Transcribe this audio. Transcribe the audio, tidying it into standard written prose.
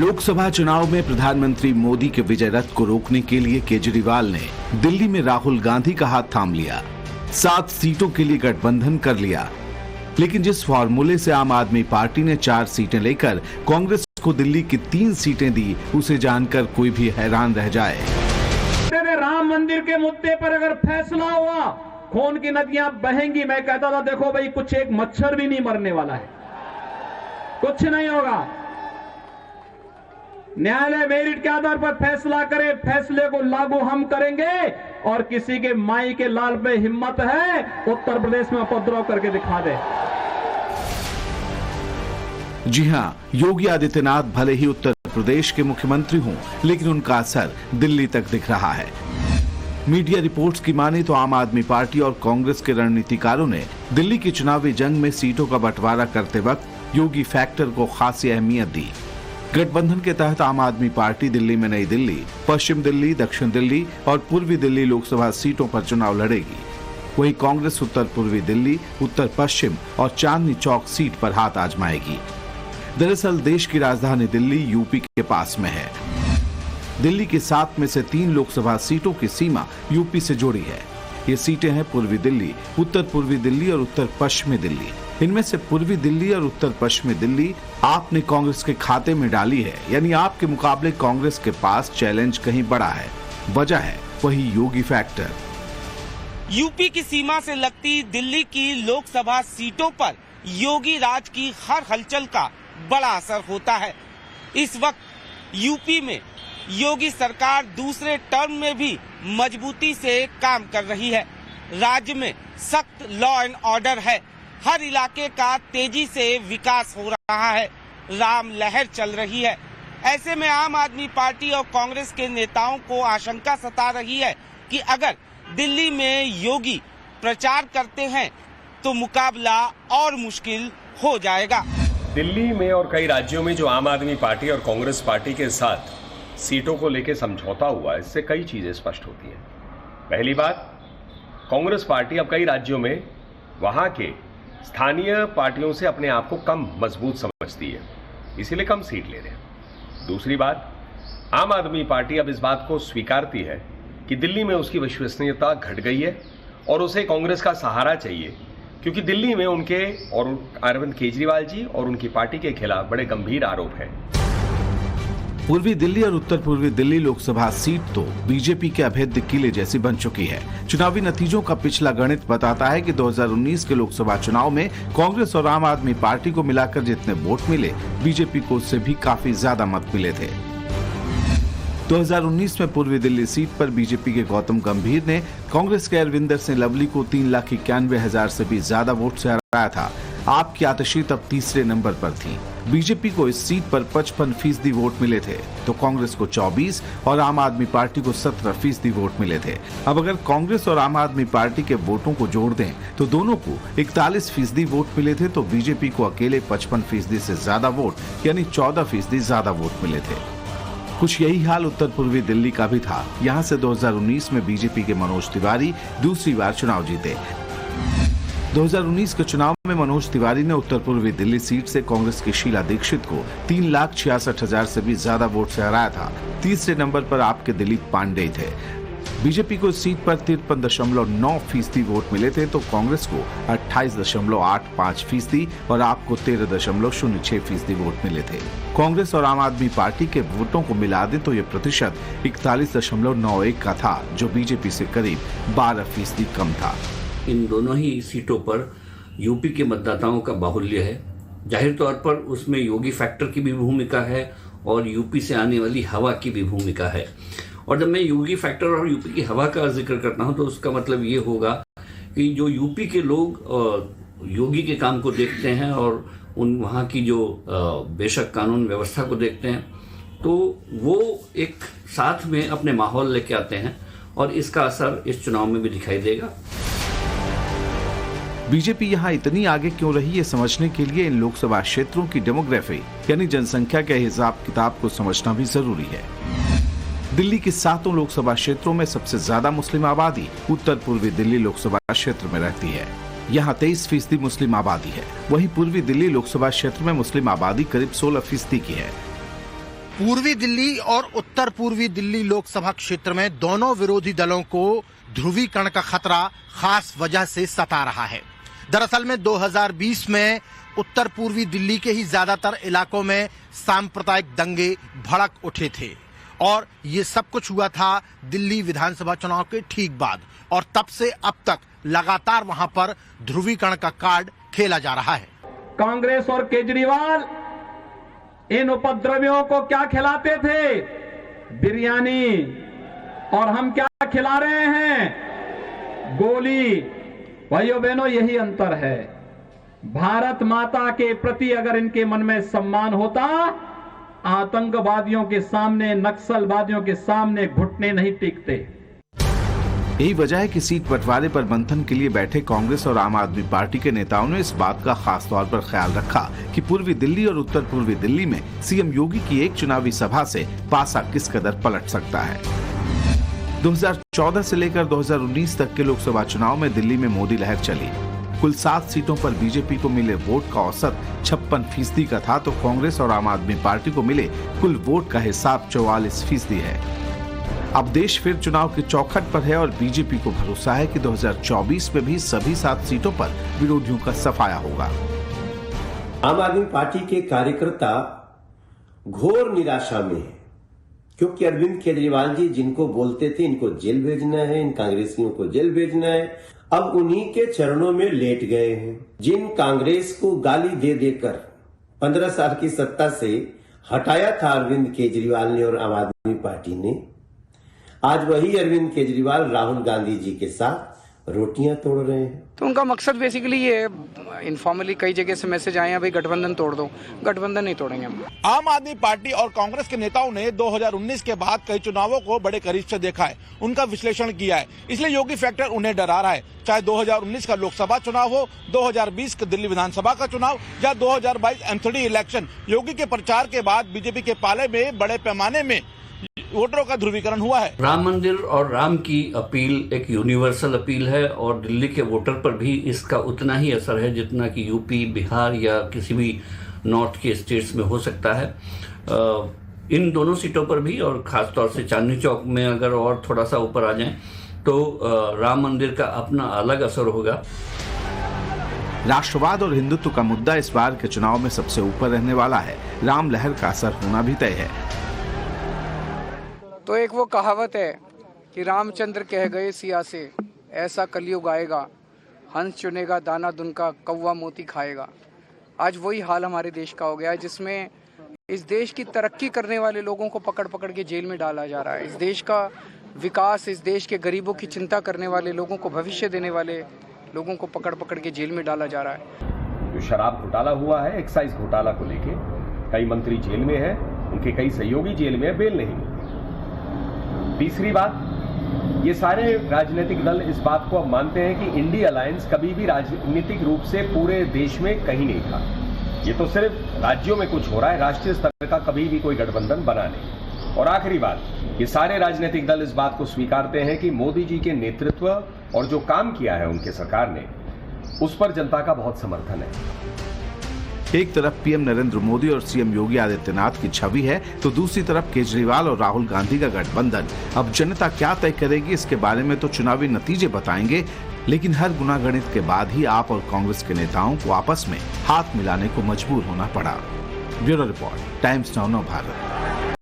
लोकसभा चुनाव में प्रधानमंत्री मोदी के विजय रथ को रोकने के लिए केजरीवाल ने दिल्ली में राहुल गांधी का हाथ थाम लिया। 7 सीटों के लिए गठबंधन कर लिया, लेकिन जिस फॉर्मूले से आम आदमी पार्टी ने 4 सीटें लेकर कांग्रेस को दिल्ली की 3 सीटें दी, उसे जानकर कोई भी हैरान रह जाए। राम मंदिर के मुद्दे पर अगर फैसला हुआ, खून की नदियां बहेंगी। मैं कहता था देखो भाई, कुछ एक मच्छर भी नहीं मरने वाला है, कुछ नहीं होगा। न्यायालय मेरिट के आधार पर फैसला करे, फैसले को लागू हम करेंगे। और किसी के माई के लाल पे हिम्मत है उत्तर प्रदेश में उपद्रव करके दिखा दे। जी हां, योगी आदित्यनाथ भले ही उत्तर प्रदेश के मुख्यमंत्री हों, लेकिन उनका असर दिल्ली तक दिख रहा है। मीडिया रिपोर्ट्स की माने तो आम आदमी पार्टी और कांग्रेस के रणनीतिकारों ने दिल्ली की चुनावी जंग में सीटों का बंटवारा करते वक्त योगी फैक्टर को खासी अहमियत दी। गठबंधन के तहत आम आदमी पार्टी दिल्ली में नई दिल्ली, पश्चिम दिल्ली, दक्षिण दिल्ली और पूर्वी दिल्ली लोकसभा सीटों पर चुनाव लड़ेगी। वहीं कांग्रेस उत्तर पूर्वी दिल्ली, उत्तर पश्चिम और चांदनी चौक सीट पर हाथ आजमाएगी। दरअसल देश की राजधानी दिल्ली यूपी के पास में है। दिल्ली की 7 में से 3 लोकसभा सीटों की सीमा यूपी से जुड़ी है। ये सीटें हैं पूर्वी दिल्ली, उत्तर पूर्वी दिल्ली और उत्तर पश्चिमी दिल्ली। इनमें से पूर्वी दिल्ली और उत्तर पश्चिमी दिल्ली आपने कांग्रेस के खाते में डाली है, यानी आपके मुकाबले कांग्रेस के पास चैलेंज कहीं बड़ा है। वजह है वही योगी फैक्टर। यूपी की सीमा से लगती दिल्ली की लोकसभा सीटों पर योगी राज की हर हलचल का बड़ा असर होता है। इस वक्त यूपी में योगी सरकार दूसरे टर्म में भी मजबूती से काम कर रही है। राज्य में सख्त लॉ एंड ऑर्डर है। हर इलाके का तेजी से विकास हो रहा है। राम लहर चल रही है। ऐसे में आम आदमी पार्टी और कांग्रेस के नेताओं को आशंका सता रही है कि अगर दिल्ली में योगी प्रचार करते हैं तो मुकाबला और मुश्किल हो जाएगा। दिल्ली में और कई राज्यों में जो आम आदमी पार्टी और कांग्रेस पार्टी के साथ सीटों को लेकर समझौता हुआ, इससे कई चीजें स्पष्ट होती हैं। पहली बात, कांग्रेस पार्टी अब कई राज्यों में वहां के स्थानीय पार्टियों से अपने आप को कम मजबूत समझती है, इसीलिए कम सीट ले रहे हैं। दूसरी बात, आम आदमी पार्टी अब इस बात को स्वीकारती है कि दिल्ली में उसकी विश्वसनीयता घट गई है और उसे कांग्रेस का सहारा चाहिए, क्योंकि दिल्ली में उनके और अरविंद केजरीवाल जी और उनकी पार्टी के खिलाफ बड़े गंभीर आरोप हैं। पूर्वी दिल्ली और उत्तर पूर्वी दिल्ली लोकसभा सीट तो बीजेपी के अभेद्य किले जैसी बन चुकी है। चुनावी नतीजों का पिछला गणित बताता है कि 2019 के लोकसभा चुनाव में कांग्रेस और आम आदमी पार्टी को मिलाकर जितने वोट मिले, बीजेपी को उससे भी काफी ज्यादा मत मिले थे। 2019 में पूर्वी दिल्ली सीट पर बीजेपी के गौतम गंभीर ने कांग्रेस के अरविंदर सिंह लवली को 3,91,000 से भी ज्यादा वोट से हराया था। आपकी आतिशी तब तीसरे नंबर पर थी। बीजेपी को इस सीट पर 55% वोट मिले थे, तो कांग्रेस को 24 और आम आदमी पार्टी को 17% वोट मिले थे। अब अगर कांग्रेस और आम आदमी पार्टी के वोटों को जोड़ दें तो दोनों को 41% वोट मिले थे, तो बीजेपी को अकेले 55% से ज्यादा वोट यानी 14% ज्यादा वोट मिले थे। कुछ यही हाल उत्तर पूर्वी दिल्ली का भी था। यहाँ से 2019 में बीजेपी के मनोज तिवारी दूसरी बार चुनाव जीते। 2019 के चुनाव में मनोज तिवारी ने उत्तर पूर्वी दिल्ली सीट से कांग्रेस की शीला दीक्षित को 3,66,000 से भी ज्यादा वोट से हराया था। तीसरे नंबर पर आपके दिलीप पांडे थे। बीजेपी को इस सीट पर 53.9% वोट मिले थे, तो कांग्रेस को 28.85% और आपको 13.06% वोट मिले थे। कांग्रेस और आम आदमी पार्टी के वोटों को मिला दे तो ये प्रतिशत 41.91 का था, जो बीजेपी से करीब 12% कम था। इन दोनों ही सीटों पर यूपी के मतदाताओं का बाहुल्य है। जाहिर तौर पर उसमें योगी फैक्टर की भी भूमिका है और यूपी से आने वाली हवा की भी भूमिका है। और जब मैं योगी फैक्टर और यूपी की हवा का जिक्र करता हूं तो उसका मतलब ये होगा कि जो यूपी के लोग योगी के काम को देखते हैं और वहाँ की जो बेशक कानून व्यवस्था को देखते हैं, तो वो एक साथ में अपने माहौल लेके आते हैं और इसका असर इस चुनाव में भी दिखाई देगा। बीजेपी यहाँ इतनी आगे क्यों रही, ये समझने के लिए इन लोकसभा क्षेत्रों की डेमोग्राफी यानी जनसंख्या के हिसाब किताब को समझना भी जरूरी है। दिल्ली के 7 लोकसभा क्षेत्रों में सबसे ज्यादा मुस्लिम आबादी उत्तर पूर्वी दिल्ली लोकसभा क्षेत्र में रहती है। यहाँ 23% मुस्लिम आबादी है। वहीं पूर्वी दिल्ली लोकसभा क्षेत्र में मुस्लिम आबादी करीब 16% की है। पूर्वी दिल्ली और उत्तर पूर्वी दिल्ली लोकसभा क्षेत्र में दोनों विरोधी दलों को ध्रुवीकरण का खतरा खास वजह से सता रहा है। दरअसल में 2020 में उत्तर पूर्वी दिल्ली के ही ज्यादातर इलाकों में सांप्रदायिक दंगे भड़क उठे थे और ये सब कुछ हुआ था दिल्ली विधानसभा चुनाव के ठीक बाद, और तब से अब तक लगातार वहां पर ध्रुवीकरण का कार्ड खेला जा रहा है। कांग्रेस और केजरीवाल इन उपद्रवियों को क्या खिलाते थे? बिरयानी। और हम क्या खिला रहे हैं? गोली। भाइयों बहनों, यही अंतर है। भारत माता के प्रति अगर इनके मन में सम्मान होता, आतंकवादियों के सामने, नक्सलवादियों के सामने घुटने नहीं टेकते। यही वजह है कि सीट बंटवारे पर मंथन के लिए बैठे कांग्रेस और आम आदमी पार्टी के नेताओं ने इस बात का खास तौर पर ख्याल रखा कि पूर्वी दिल्ली और उत्तर पूर्वी दिल्ली में सीएम योगी की एक चुनावी सभा से पासा किस कदर पलट सकता है। 2014 से लेकर 2019 तक के लोकसभा चुनाव में दिल्ली में मोदी लहर चली। कुल 7 सीटों पर बीजेपी को मिले वोट का औसत 56% का था, तो कांग्रेस और आम आदमी पार्टी को मिले कुल वोट का हिसाब 44% है। अब देश फिर चुनाव की चौखट पर है और बीजेपी को भरोसा है कि 2024 में भी सभी 7 सीटों पर विरोधियों का सफाया होगा। आम आदमी पार्टी के कार्यकर्ता घोर निराशा में है, क्योंकि अरविंद केजरीवाल जी जिनको बोलते थे इनको जेल भेजना है, इन कांग्रेसियों को जेल भेजना है, अब उन्हीं के चरणों में लेट गए हैं। जिन कांग्रेस को गाली दे देकर 15 साल की सत्ता से हटाया था अरविंद केजरीवाल ने और आम आदमी पार्टी ने, आज वही अरविंद केजरीवाल राहुल गांधी जी के साथ रोटियां तोड़ रहे हैं। तो उनका मकसद बेसिकली ये इनफॉर्मली कई जगह से मैसेज आए हैं, भाई गठबंधन तोड़ दो। गठबंधन नहीं तोड़ेंगे हम। आम आदमी पार्टी और कांग्रेस के नेताओं ने 2019 के बाद कई चुनावों को बड़े करीब से देखा है, उनका विश्लेषण किया है, इसलिए योगी फैक्टर उन्हें डरा रहा है। चाहे 2019 का लोकसभा चुनाव हो, 2020 का दिल्ली विधानसभा का चुनाव या 2022 एमसीडी इलेक्शन, योगी के प्रचार के बाद बीजेपी के पाले में बड़े पैमाने में वोटरों का ध्रुवीकरण हुआ है। राम मंदिर और राम की अपील एक यूनिवर्सल अपील है और दिल्ली के वोटर पर भी इसका उतना ही असर है जितना कि यूपी, बिहार या किसी भी नॉर्थ के स्टेट्स में हो सकता है। इन दोनों सीटों पर भी, और खास तौर से चांदनी चौक में अगर और थोड़ा सा ऊपर आ जाएं तो राम मंदिर का अपना अलग असर होगा। राष्ट्रवाद और हिंदुत्व का मुद्दा इस बार के चुनाव में सबसे ऊपर रहने वाला है। राम लहर का असर होना भी तय है। तो एक वो कहावत है कि रामचंद्र कह गए सिया से, ऐसा कलयुग आएगा, हंस चुनेगा दाना दुनका, कौवा मोती खाएगा। आज वही हाल हमारे देश का हो गया है, जिसमें इस देश की तरक्की करने वाले लोगों को पकड़ पकड़ के जेल में डाला जा रहा है। इस देश का विकास, इस देश के गरीबों की चिंता करने वाले लोगों को, भविष्य देने वाले लोगों को पकड़ पकड़ के जेल में डाला जा रहा है। जो शराब घोटाला हुआ है, एक्साइज घोटाला को लेके कई मंत्री जेल में है, उनके कई सहयोगी जेल में है, बेल नहीं मिली। तीसरी बात, ये सारे राजनीतिक दल इस बात को अब मानते हैं कि इंडी अलायंस कभी भी राजनीतिक रूप से पूरे देश में कहीं नहीं था। ये तो सिर्फ राज्यों में कुछ हो रहा है, राष्ट्रीय स्तर का कभी भी कोई गठबंधन बना नहीं। और आखिरी बात, ये सारे राजनीतिक दल इस बात को स्वीकारते हैं कि मोदी जी के नेतृत्व और जो काम किया है उनके सरकार ने, उस पर जनता का बहुत समर्थन है। एक तरफ पीएम नरेंद्र मोदी और सीएम योगी आदित्यनाथ की छवि है, तो दूसरी तरफ केजरीवाल और राहुल गांधी का गठबंधन। अब जनता क्या तय करेगी इसके बारे में तो चुनावी नतीजे बताएंगे, लेकिन हर गुनागणित के बाद ही आप और कांग्रेस के नेताओं को आपस में हाथ मिलाने को मजबूर होना पड़ा। Bureau report, times now Bharat.